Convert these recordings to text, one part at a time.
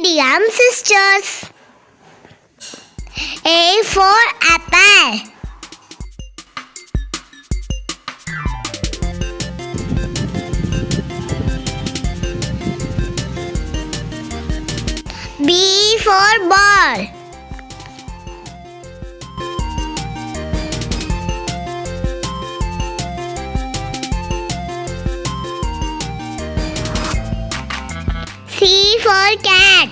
CDM sisters. A for apple. B for ball. C for cat.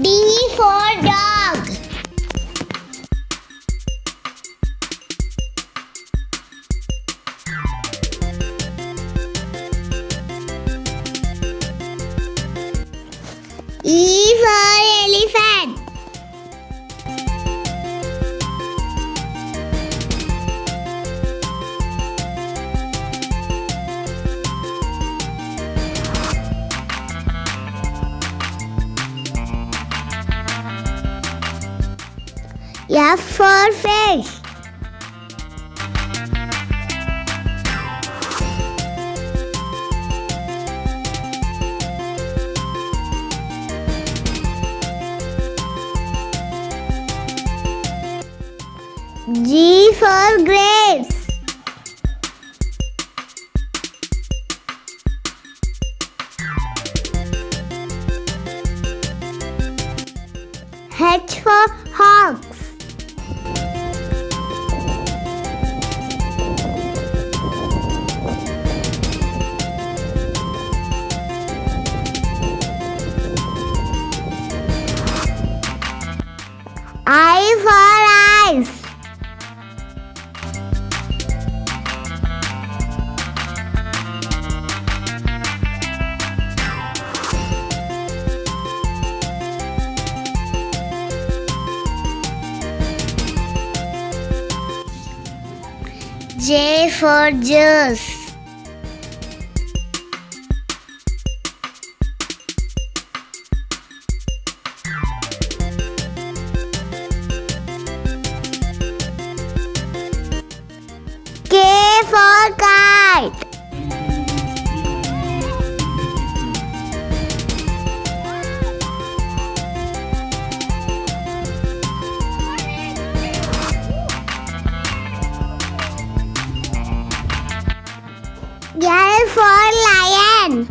D for dog. E for elephant. F for fish. G for grapes. H for hogs. I for eyes. J for juice. K for kite. L for lion.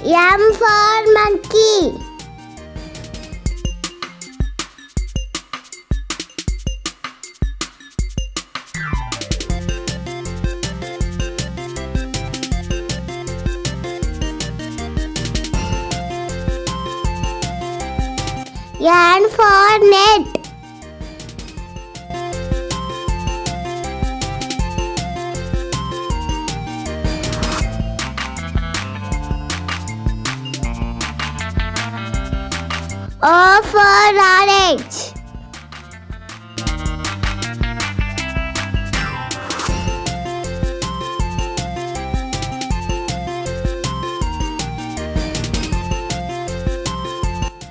M for monkey. N for net. O for orange.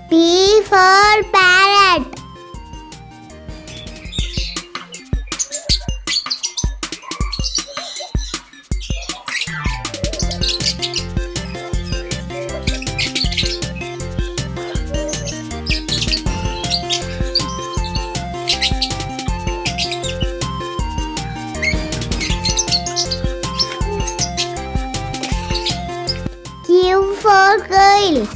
P for parrot. Q for quail.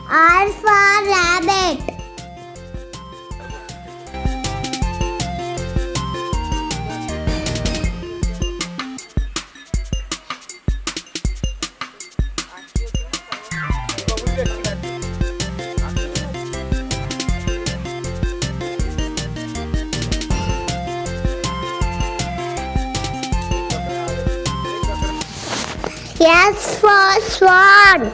R for rabbit. S for swan.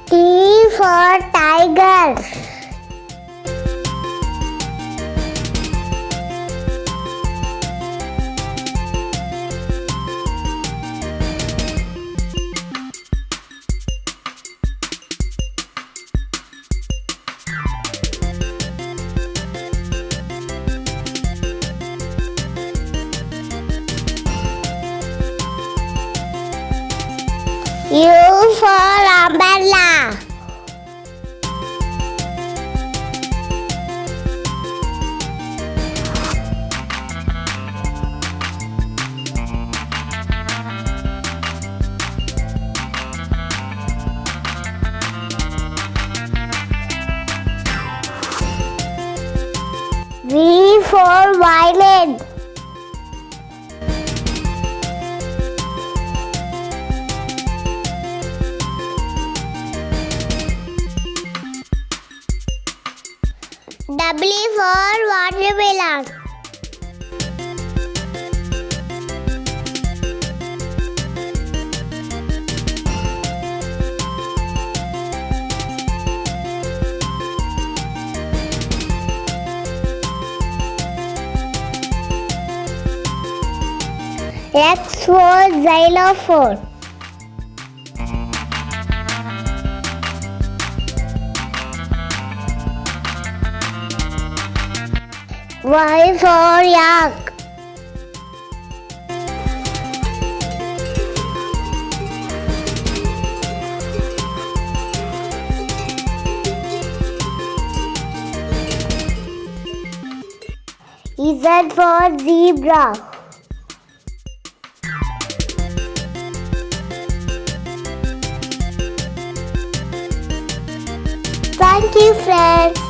T for tiger. U for umbrella. V for violin. W for watermelon. X for xylophone. Y for yak. Z for zebra. Thank you, friends.